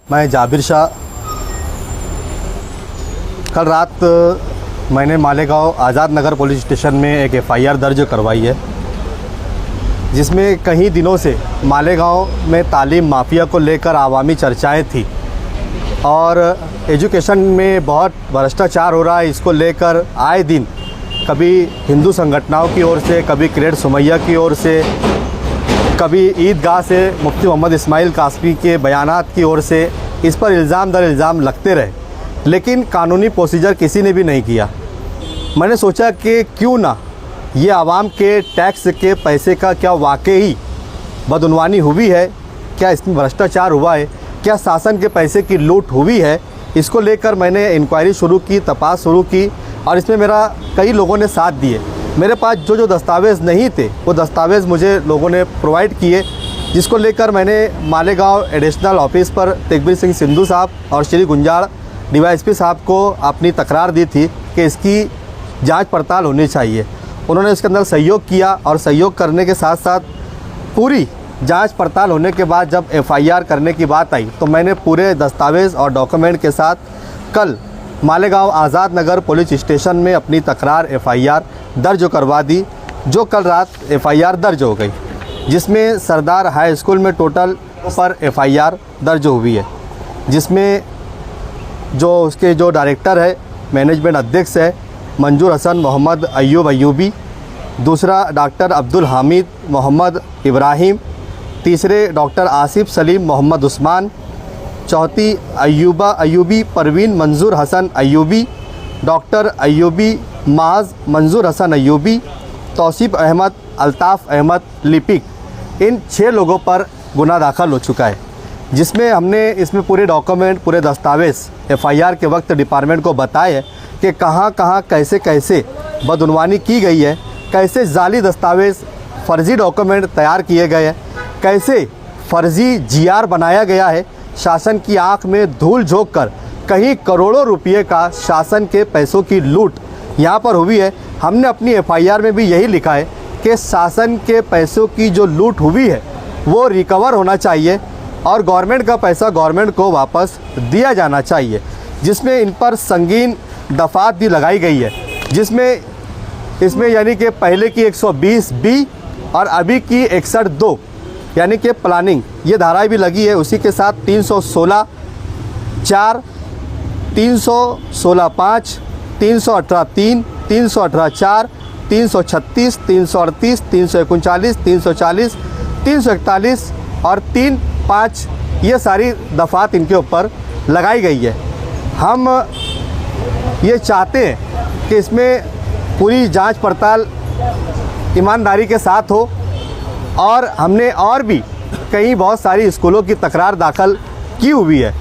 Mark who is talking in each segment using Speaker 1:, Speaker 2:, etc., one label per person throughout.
Speaker 1: मैं जाबिर शाह। कल रात मैंने मालेगांव आज़ाद नगर पुलिस स्टेशन में एक एफआईआर दर्ज करवाई है, जिसमें कई दिनों से मालेगांव में तालीम माफिया को लेकर आवामी चर्चाएं थी और एजुकेशन में बहुत भ्रष्टाचार हो रहा है। इसको लेकर आए दिन कभी हिंदू संगठनों की ओर से, कभी क्रेड सुमैया की ओर से, कभी ईदगाह से मुफ्ती मोहम्मद इस्माइल कासमी के बयानात की ओर से इस पर इल्ज़ाम दर इल्ज़ाम लगते रहे, लेकिन कानूनी प्रोसीजर किसी ने भी नहीं किया। मैंने सोचा कि क्यों ना ये आवाम के टैक्स के पैसे का क्या वाकई बदउनवानी हुई है, क्या इसमें भ्रष्टाचार हुआ है, क्या शासन के पैसे की लूट हुई है। इसको लेकर मैंने इंक्वायरी शुरू की, तपास शुरू की और इसमें मेरा कई लोगों ने साथ दिए। मेरे पास जो दस्तावेज़ नहीं थे वो दस्तावेज़ मुझे लोगों ने प्रोवाइड किए, जिसको लेकर मैंने मालेगांव एडिशनल ऑफिस पर तेगबीर सिंह सिंधु साहब और श्री गुंजाड़ डीवाईएसपी साहब को अपनी तकरार दी थी कि इसकी जांच पड़ताल होनी चाहिए। उन्होंने इसके अंदर सहयोग किया और सहयोग करने के साथ साथ पूरी जांच पड़ताल होने के बाद जब एफआईआर करने की बात आई तो मैंने पूरे दस्तावेज़ और डॉक्यूमेंट के साथ कल मालेगांव आज़ाद नगर पुलिस स्टेशन में अपनी तकरार एफआईआर दर्ज करवा दी, जो कल रात एफआईआर दर्ज हो गई, जिसमें सरदार हाई स्कूल में टोटल पर एफआईआर दर्ज हुई है, जिसमें जो उसके जो डायरेक्टर है, मैनेजमेंट अध्यक्ष है मंजूर हसन मोहम्मद अयूब अयूबी, दूसरा डॉक्टर अब्दुल हामिद मोहम्मद इब्राहिम, तीसरे डॉक्टर आसिफ सलीम मोहम्मद उस्मान, चौथी अयूबा अयूबी परवीन मंजूर हसन अयूबी, डॉक्टर अयूबी माज मंजूर हसन अयूबी, तौसीफ अहमद अल्ताफ़ अहमद लिपिक। इन 6 लोगों पर गुना दाखिल हो चुका है, जिसमें हमने इसमें पूरे डॉक्यूमेंट, पूरे दस्तावेज़ एफआईआर के वक्त डिपार्टमेंट को बताए कि कहाँ कहाँ कैसे कैसे बदउनवानी की गई है, कैसे जाली दस्तावेज़, फ़र्ज़ी डॉक्यूमेंट तैयार किए गए हैं, कैसे फ़र्ज़ी जीआर बनाया गया है, शासन की आंख में धूल झोंक कर कहीं करोड़ों रुपये का शासन के पैसों की लूट यहाँ पर हुई है। हमने अपनी एफआईआर में भी यही लिखा है कि शासन के पैसों की जो लूट हुई है वो रिकवर होना चाहिए और गवर्नमेंट का पैसा गवर्नमेंट को वापस दिया जाना चाहिए, जिसमें इन पर संगीन दफ़ात भी लगाई गई है, जिसमें इसमें यानी कि पहले की 120(b) और अभी की 61(2) यानी कि प्लानिंग, ये धाराएं भी लगी है। उसी के साथ 316(4), 316(5), 318(3), 318(4), 336, 338, 339, 340, 341 और 3(5) ये सारी दफ़ात इनके ऊपर लगाई गई है। हम ये चाहते हैं कि इसमें पूरी जांच पड़ताल ईमानदारी के साथ हो और हमने और भी कई बहुत सारी स्कूलों की तकरार दाखिल की हुई है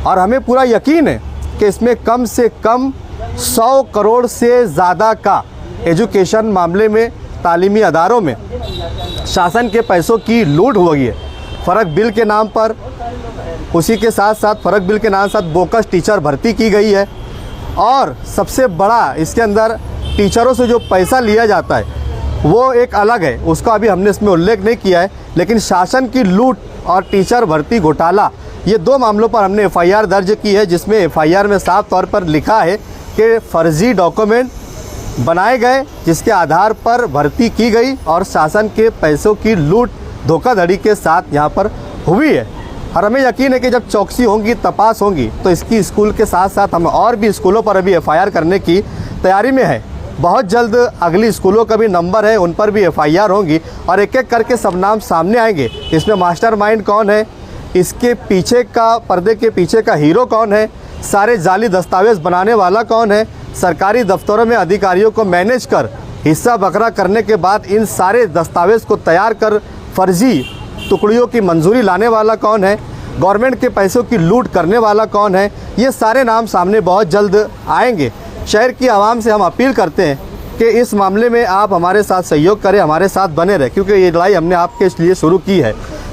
Speaker 1: और हमें पूरा यकीन है कि इसमें कम से कम 100 करोड़ से ज़्यादा का एजुकेशन मामले में, तालीमी अदारों में शासन के पैसों की लूट हुई है। फ़र्क बिल के नाम पर, उसी के साथ साथ फ़र्क बिल के नाम साथ बोकस टीचर भर्ती की गई है और सबसे बड़ा इसके अंदर टीचरों से जो पैसा लिया जाता है वो एक अलग है, उसका अभी हमने इसमें उल्लेख नहीं किया है, लेकिन शासन की लूट और टीचर भर्ती घोटाला, ये 2 मामलों पर हमने एफआईआर दर्ज की है, जिसमें एफआईआर में साफ तौर पर लिखा है कि फ़र्ज़ी डॉक्यूमेंट बनाए गए जिसके आधार पर भर्ती की गई और शासन के पैसों की लूट धोखाधड़ी के साथ यहाँ पर हुई है। और हमें यकीन है कि जब चौकसी होंगी, तपास होंगी, तो इसकी स्कूल के साथ साथ हम और भी स्कूलों पर अभी एफआईआर करने की तैयारी में है। बहुत जल्द अगली स्कूलों का भी नंबर है, उन पर भी एफआईआर होंगी और एक एक करके सब नाम सामने आएंगे। इसमें मास्टरमाइंड कौन है, इसके पीछे का, पर्दे के पीछे का हीरो कौन है, सारे जाली दस्तावेज़ बनाने वाला कौन है, सरकारी दफ्तरों में अधिकारियों को मैनेज कर हिस्सा बकरा करने के बाद इन सारे दस्तावेज़ को तैयार कर फ़र्ज़ी टुकड़ियों की मंजूरी लाने वाला कौन है, गवर्नमेंट के पैसों की लूट करने वाला कौन है, ये सारे नाम सामने बहुत जल्द आएंगे। शहर की आवाम से हम अपील करते हैं कि इस मामले में आप हमारे साथ सहयोग करें, हमारे साथ बने रहें, क्योंकि ये लड़ाई हमने आपके लिए शुरू की है।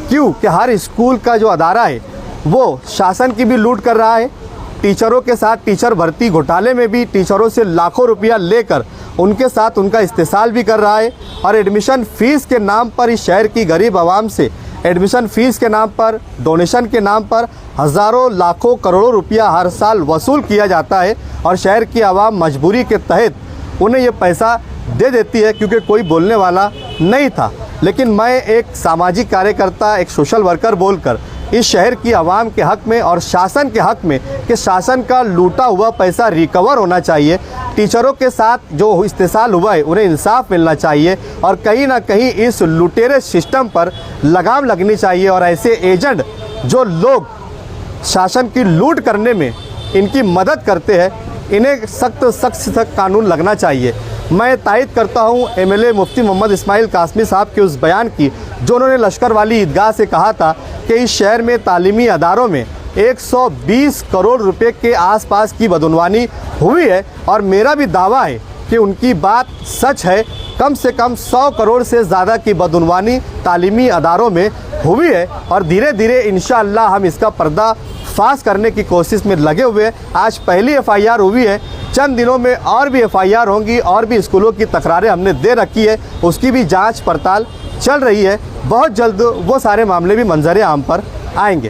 Speaker 1: क्यों कि हर स्कूल का जो अदारा है वो शासन की भी लूट कर रहा है, टीचरों के साथ टीचर भर्ती घोटाले में भी टीचरों से लाखों रुपया लेकर उनके साथ उनका इस्तेसाल भी कर रहा है और एडमिशन फ़ीस के नाम पर इस शहर की गरीब आवाम से एडमिशन फ़ीस के नाम पर, डोनेशन के नाम पर हज़ारों लाखों करोड़ों रुपया हर साल वसूल किया जाता है और शहर की आवाम मजबूरी के तहत उन्हें ये पैसा दे देती है क्योंकि कोई बोलने वाला नहीं था। लेकिन मैं एक सामाजिक कार्यकर्ता, एक सोशल वर्कर बोलकर इस शहर की आवाम के हक़ में और शासन के हक़ में कि शासन का लूटा हुआ पैसा रिकवर होना चाहिए, टीचरों के साथ जो इस्तेसाल हुआ है उन्हें इंसाफ मिलना चाहिए और कहीं ना कहीं इस लुटेरे सिस्टम पर लगाम लगनी चाहिए और ऐसे एजेंट जो लोग शासन की लूट करने में इनकी मदद करते हैं इन्हें सख्त कानून लगना चाहिए। मैं तायद करता हूं एमएलए मुफ्ती मोहम्मद इस्माइल कासमी साहब के उस बयान की जो उन्होंने लश्कर वाली ईदगाह से कहा था कि इस शहर में तालीमी अदारों में 120 करोड़ रुपए के आसपास की बदनवानी हुई है और मेरा भी दावा है कि उनकी बात सच है। कम से कम 100 करोड़ से ज़्यादा की बदनवानी तालीमी अदारों में हुई है और धीरे धीरे इंशाअल्लाह हम इसका पर्दा फाश करने की कोशिश में लगे हुए हैं। आज पहली एफआईआर हुई है, चंद दिनों में और भी एफआईआर होंगी और भी स्कूलों की तकरारें हमने दे रखी है, उसकी भी जांच पड़ताल चल रही है। बहुत जल्द वो सारे मामले भी मंजर आम पर आएंगे।